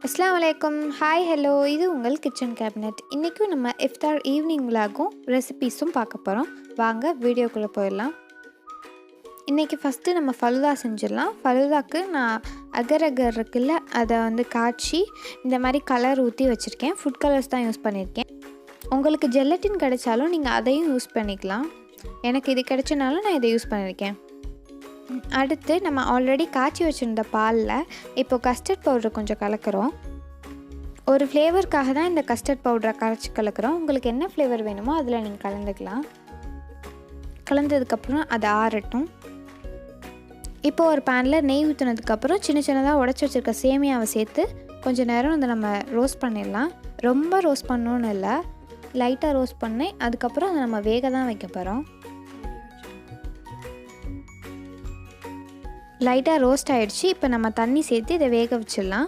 அஸ்ஸலாமு அலைக்கும். Hi hello, இது உங்கள் கிச்சன் கேபினட். இன்றைக்கும் நம்ம இஃப்தார் ஈவினிங் விலாகும் ரெசிபீஸும் பார்க்க போகிறோம். வாங்க வீடியோக்குள்ளே போயிடலாம். இன்றைக்கி ஃபஸ்ட்டு நம்ம ஃபலூதா செஞ்சிடலாம். ஃபலூதாக்கு நான் அகர் இருக்குல்ல, அதை காய்ச்சி இந்த மாதிரி கலர் ஊற்றி வச்சுருக்கேன். ஃபுட் கலர்ஸ் தான் யூஸ் பண்ணியிருக்கேன். உங்களுக்கு ஜெலட்டின் கிடைச்சாலும் நீங்கள் அதையும் யூஸ் பண்ணிக்கலாம். எனக்கு இது கிடைச்சனாலும் நான் இதை யூஸ் பண்ணியிருக்கேன். அடுத்து நம்ம ஆல்ரெடி காய்ச்சி வச்சுருந்த பாலில் இப்போது கஸ்டர்ட் பவுடர் கொஞ்சம் கலக்கிறோம். ஒரு ஃப்ளேவருக்காக தான் இந்த கஸ்டர்ட் பவுடரை கரைச்சி கலக்கிறோம். உங்களுக்கு என்ன ஃப்ளேவர் வேணுமோ அதில் நீங்கள் கலந்துக்கலாம். கலந்ததுக்கப்புறம் அது ஆறட்டும். இப்போ ஒரு பேனில் நெய் ஊற்றினதுக்கப்புறம் சின்ன சின்னதாக உடச்சி வச்சுருக்க சேமியாவை சேர்த்து கொஞ்சம் நேரம் நம்ம ரோஸ்ட் பண்ணிடலாம். ரொம்ப ரோஸ்ட் பண்ணணுன்னு இல்லை, லைட்டாக ரோஸ்ட் பண்ணி அதுக்கப்புறம் அதை நம்ம வேக தான் வைக்க போகிறோம். லைட்டாக ரோஸ்ட் ஆகிடுச்சு. இப்போ நம்ம தண்ணி சேர்த்து இதை வேக வச்சிடலாம்.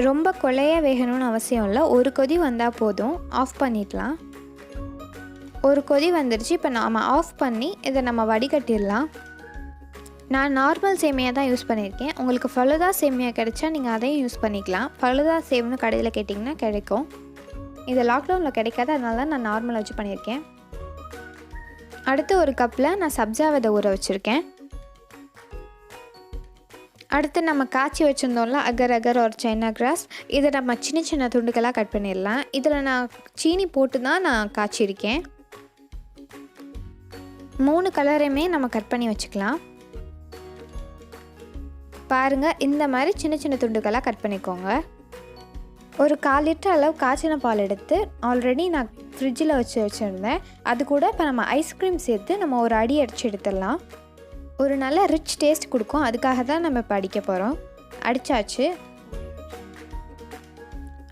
ரொம்ப கொலையாக வேகணும்னு அவசியம் இல்லை, ஒரு கொதி வந்தால் போதும். ஆஃப் பண்ணிடலாம். ஒரு கொதி வந்துடுச்சு. இப்போ நாம் ஆஃப் பண்ணி இதை நம்ம வடிகட்டிடலாம். நான் நார்மல் சேமியா தான் யூஸ் பண்ணியிருக்கேன். உங்களுக்கு ஃபலூதா சேமியா கிடைச்சா நீங்கள் அதையும் யூஸ் பண்ணிக்கலாம். ஃபலூதா சேம்னு கடையில் கேட்டிங்கன்னா கிடைக்கும். இது லாக்டவுனில் கிடைக்காது, அதனால தான் நான் நார்மலாக வச்சு பண்ணியிருக்கேன். அடுத்து ஒரு கப்பில் நான் சப்ஜா விதை ஊற வச்சுருக்கேன். அடுத்து நம்ம காய்ச்சி வச்சுருந்தோம்ல அகர் ஒரு சைனா கிராஸ், இதை நம்ம சின்ன சின்ன துண்டுகளாக கட் பண்ணிடலாம். இதில் நான் சீனி போட்டு தான் நான் காய்ச்சிருக்கேன். 3 கலரையுமே நம்ம கட் பண்ணி வச்சுக்கலாம். பாருங்கள், இந்த மாதிரி சின்ன சின்ன துண்டுகளாக கட் பண்ணிக்கோங்க. ஒரு 1/4 லிட்டர் அளவு காய்ச்சின பால் எடுத்து ஆல்ரெடி நான் ஃப்ரிட்ஜில் வச்சுருந்தேன். அது கூட இப்போ நம்ம ஐஸ்கிரீம் சேர்த்து நம்ம ஒரு அடி அடித்து எடுத்துடலாம். ஒரு நல்ல ரிச் டேஸ்ட் கொடுக்கும், அதுக்காக தான் நம்ம இப்போ அடிக்க போகிறோம். அடித்தாச்சு.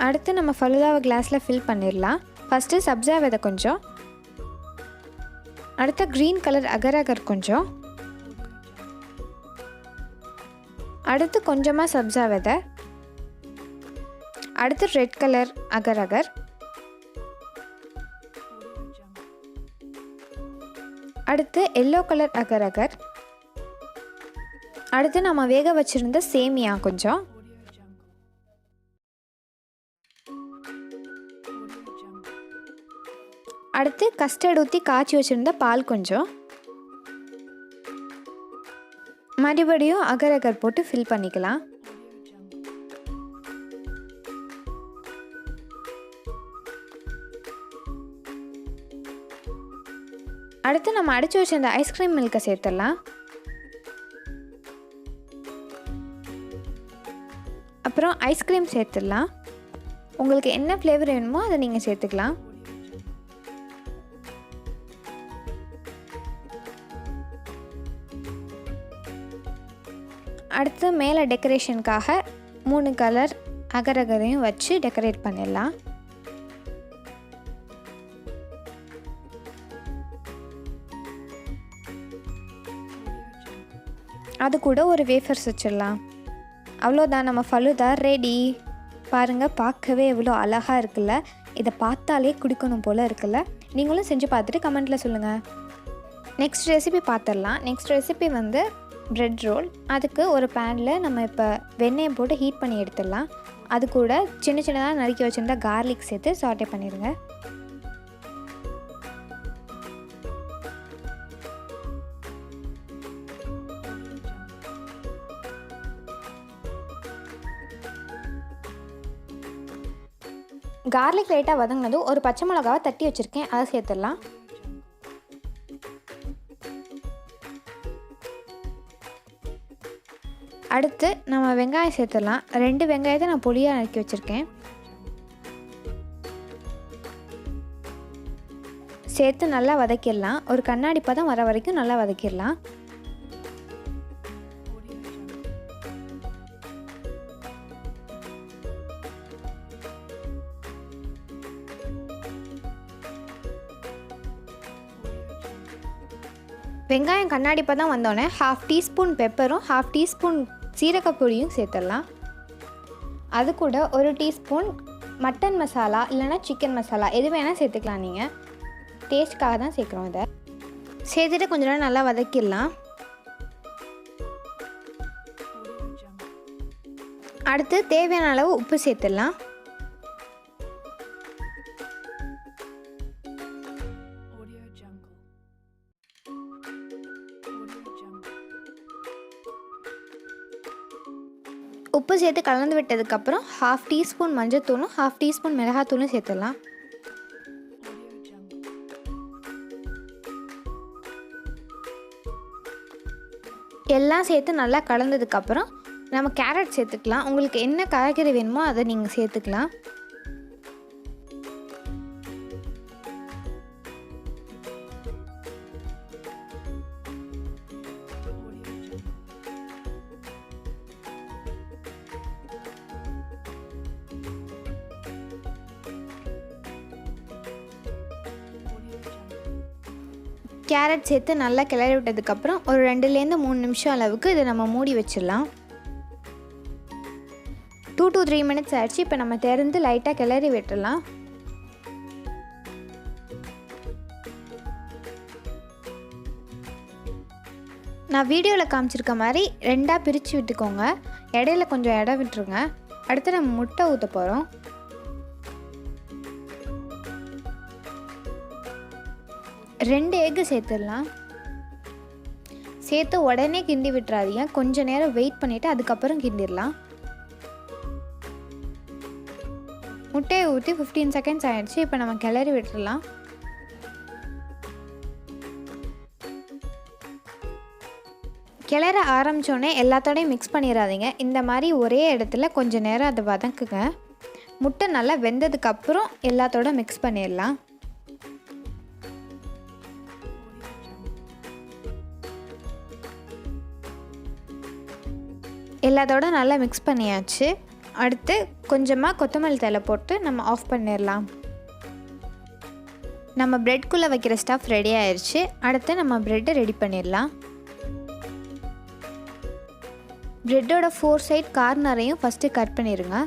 அடுத்து நம்ம ஃபலூதாவை கிளாஸில் ஃபில் பண்ணிடலாம். ஃபஸ்ட்டு சப்ஜா விதை கொஞ்சம், அடுத்து க்ரீன் கலர் அகர் கொஞ்சம், அடுத்து கொஞ்சமாக சப்ஜா விதை, அடுத்து ரெட் கலர் அகர், அடுத்து எல்லோ கலர் அகர், அடுத்து நம்ம வேக வச்சுருந்த சேமியா கொஞ்சம், அடுத்து கஸ்டர்ட் ஊற்றி காய்ச்சி வச்சுருந்த பால் கொஞ்சம், மறுபடியும் அகர் போட்டு ஃபில் பண்ணிக்கலாம். அடுத்து நம்ம அடித்து வச்சிருந்த ஐஸ்கிரீம் மில்கை சேர்த்துடலாம். அப்புறம் ஐஸ்கிரீம் சேர்த்துடலாம். உங்களுக்கு என்ன ஃப்ளேவர் வேணுமோ அதை நீங்கள் சேர்த்துக்கலாம். அடுத்து மேலே டெக்கரேஷனுக்காக 3 கலர் அகரையும் வச்சு டெக்கரேட் பண்ணிடலாம். அது கூட ஒரு வேஃபர்ஸ் வச்சிடலாம். அவ்வளோதான், நம்ம ஃபலூதா ரெடி. பாருங்கள், பார்க்கவே எவ்வளோ அழகாக இருக்குல்ல. இதை பார்த்தாலே குடிக்கணும் போல் இருக்குல்ல. நீங்களும் செஞ்சு பார்த்துட்டு கமெண்ட்டில் சொல்லுங்கள். நெக்ஸ்ட் ரெசிபி பார்த்துடலாம். Next recipe bread roll. அதுக்கு ஒரு பேனில் நம்ம இப்போ வெண்ணெயை போட்டு ஹீட் பண்ணி எடுத்துடலாம். அது கூட சின்ன சின்னதாக நறுக்கி வச்சுருந்தா கார்லிக் சேர்த்து சாட்டே பண்ணிடுங்க. கார்லிக் லைட்டாக வதங்கினதும் ஒரு பச்சை மிளகாவை தட்டி வச்சுருக்கேன், அதை சேர்த்துடலாம். அடுத்து நம்ம வெங்காயம் சேர்த்துடலாம். 2 வெங்காயத்தை நான் பொடியாக நறுக்கி வச்சுருக்கேன். சேர்த்து நல்லா வதக்கிடலாம். ஒரு கண்ணாடி பதம் வர வரைக்கும் நல்லா வதக்கிடலாம். வெங்காயம் கண்ணாடி பதம் வந்தோடனே 1/2 டீஸ்பூன் பெப்பரும் 1/2 டீஸ்பூன் சீரகப்பொடியும் சேர்த்துடலாம். அது கூட 1 டீஸ்பூன் மட்டன் மசாலா இல்லைனா சிக்கன் மசாலா எது வேணால் சேர்த்துக்கலாம். நீங்கள் டேஸ்ட்காக தான் சேர்க்குறோம். இதை சேர்த்துட்டு கொஞ்ச நேரம் நல்லா வதக்கிடலாம். அடுத்து தேவையான அளவு உப்பு சேர்த்துடலாம். உப்பு சேர்த்து கலந்து விட்டதுக்கப்புறம் 1/2 டீஸ்பூன் மஞ்சள்தூளும் 1/2 டீஸ்பூன் மிளகாத்தூளும் சேர்த்துடலாம். எல்லாம் சேர்த்து நல்லா கலந்ததுக்கப்புறம் நம்ம கேரட் சேர்த்துக்கலாம். உங்களுக்கு என்ன காய்கறி வேணுமோ அதை நீங்கள் சேர்த்துக்கலாம். கேரட் சேர்த்து நல்லா கிளறி விட்டதுக்கப்புறம் ஒரு 2லேருந்து 3 நிமிஷம் அளவுக்கு இதை நம்ம மூடி வச்சிடலாம். 2 to 3 மினிட்ஸ் ஆயிடுச்சு. இப்போ நம்ம திறந்து லைட்டாக கிளறி விட்டுடலாம். நான் வீடியோவில் காமிச்சிருக்க மாதிரி 2ஆக பிரித்து விட்டுக்கோங்க. இடையில கொஞ்சம் இடம் விட்டுருங்க. அடுத்து நம்ம முட்டை ஊற்ற போகிறோம். ரெண்டு எக்கு சேர்த்துடலாம். சேர்த்து உடனே கிண்டி விட்டுறாதீங்க. கொஞ்சம் நேரம் வெயிட் பண்ணிவிட்டு அதுக்கப்புறம் கிண்டிடலாம். முட்டையை ஊற்றி 15 செகண்ட்ஸ் ஆகிடுச்சு. இப்போ நம்ம கிளறி விட்டுடலாம். கிளற ஆரம்பித்தோடனே எல்லாத்தோடையும் மிக்ஸ் பண்ணிடாதீங்க. இந்த மாதிரி ஒரே இடத்துல கொஞ்சம் நேரம் அதை வதக்குங்க. முட்டை நல்லா வெந்ததுக்கப்புறம் எல்லாத்தோட மிக்ஸ் பண்ணிடலாம். எல்லாத்தோட நல்லா மிக்ஸ் பண்ணியாச்சு. அடுத்து கொஞ்சமாக கொத்தமல்லி தழை போட்டு நம்ம ஆஃப் பண்ணிடலாம். நம்ம ப்ரெட்குள்ளே வைக்கிற ஸ்டஃப் ரெடி ஆயிடுச்சு. அடுத்து நம்ம ப்ரெட்டை ரெடி பண்ணிடலாம். ப்ரெட்டோட 4 சைட் கார்னரையும் ஃபஸ்ட்டு கட் பண்ணிடுங்க.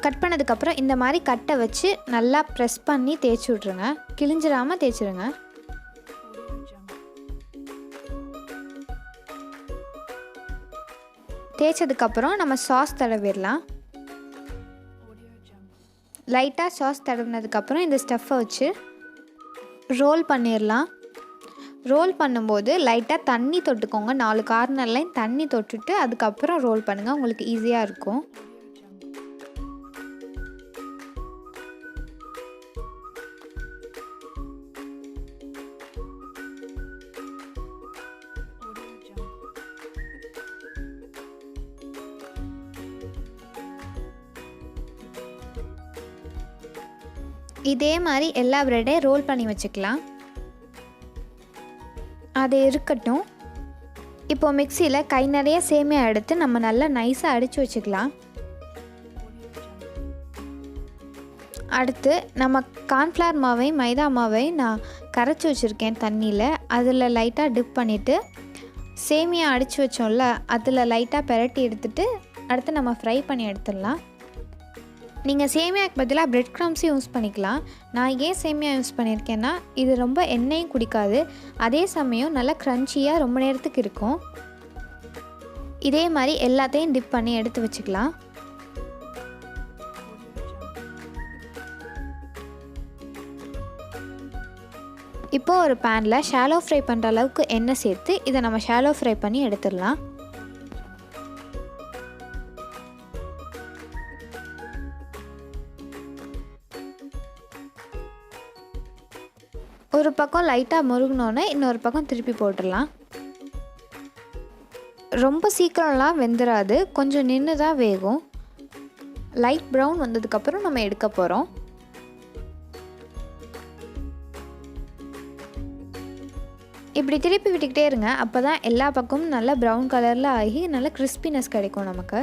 கட் பண்ணதுக்கப்புறம் இந்த மாதிரி கட்டை வச்சு நல்லா ப்ரெஸ் பண்ணி தேய்ச்சி விட்ருங்க. கிழிஞ்சிடாமல் தேய்ச்சிடுங்க. தேய்ச்சதுக்கப்புறம் நம்ம சாஸ் தடவிடலாம். லைட்டாக சாஸ் தடவினதுக்கப்புறம் இந்த ஸ்டஃப்பை வச்சு ரோல் பண்ணிடலாம். ரோல் பண்ணும்போது லைட்டாக தண்ணி தொட்டுக்கோங்க. 4 கார்னர்லையும் தண்ணி தொட்டுட்டு அதுக்கப்புறம் ரோல் பண்ணுங்கள். உங்களுக்கு ஈஸியாக இருக்கும். இதே மாதிரி எல்லா ப்ரெட்டையும் ரோல் பண்ணி வச்சுக்கலாம். அது இருக்கட்டும். இப்போது மிக்சியில் கை நிறைய சேமியா எடுத்து நம்ம நல்லா நைஸாக அடித்து வச்சுக்கலாம். அடுத்து நம்ம கார்ன்ஃப்ளவர் மாவையும் மைதா மாவையும் நான் கரைச்சி வச்சுருக்கேன் தண்ணியில். அதில் லைட்டாக டிப் பண்ணிவிட்டு சேமியா அடித்து வச்சோம்ல அதில் லைட்டாக பெரட்டி எடுத்துகிட்டு அடுத்து நம்ம ஃப்ரை பண்ணி எடுத்துடலாம். நீங்கள் சேமியாவுக்கு பதிலாக பிரெட் க்ரம்ஸும் யூஸ் பண்ணிக்கலாம். நான் ஏன் சேமியா யூஸ் பண்ணியிருக்கேன்னா இது ரொம்ப எண்ணெயும் குடிக்காது, அதே சமயம் நல்லா க்ரன்ச்சியாக ரொம்ப நேரத்துக்கு இருக்கும். இதே மாதிரி எல்லாத்தையும் டிப் பண்ணி எடுத்து வச்சுக்கலாம். இப்போது ஒரு பேனில் ஷாலோ ஃப்ரை பண்ணுற அளவுக்கு எண்ணெய் சேர்த்து இதை நம்ம ஷாலோ ஃப்ரை பண்ணி எடுத்துடலாம். ஒரு பக்கம் லைட்டாக முருகினோன்னே இன்னொரு பக்கம் திருப்பி போட்டுடலாம். ரொம்ப சீக்கிரம்லாம் வெந்துடாது, கொஞ்சம் நின்று தான் வேகும். லைட் ப்ரௌன் வந்ததுக்கப்புறம் நம்ம எடுக்க போகிறோம். இப்படி திருப்பி விட்டுக்கிட்டே இருங்க. அப்போ தான் எல்லா பக்கமும் நல்லா ப்ரௌன் கலரில் ஆகி நல்லா கிறிஸ்பினஸ் கிடைக்கும் நமக்கு.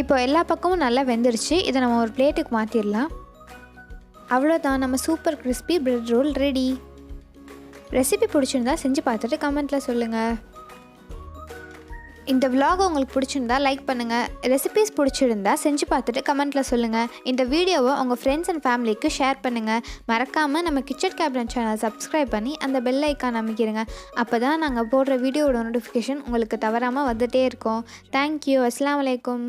இப்போ எல்லா பக்கமும் நல்லா வெந்துருச்சு. இதை நம்ம ஒரு பிளேட்டுக்கு மாற்றிடலாம். அவ்வளோதான், நம்ம super crispy bread roll ready. Recipe பிடிச்சிருந்தா செஞ்சு பார்த்துட்டு கமெண்ட்டில் சொல்லுங்கள். இந்த vlog உங்களுக்கு பிடிச்சிருந்தா லைக் பண்ணுங்கள். ரெசிபீஸ் பிடிச்சிருந்தா செஞ்சு பார்த்துட்டு கமெண்ட்டில் சொல்லுங்கள். இந்த வீடியோவை உங்கள் ஃப்ரெண்ட்ஸ் அண்ட் ஃபேமிலிக்கு ஷேர் பண்ணுங்கள். மறக்காமல் நம்ம கிச்சன் கேபினட் சேனல் சப்ஸ்கிரைப் பண்ணி அந்த பெல் ஐக்கான் அமைக்கிடுங்க. அப்போ தான் நாங்கள் போடுற வீடியோவோட நோட்டிஃபிகேஷன் உங்களுக்கு தவறாமல் வந்துகிட்டே இருக்கும். தேங்க்யூ. அஸ்ஸலாமு அலைக்கும்.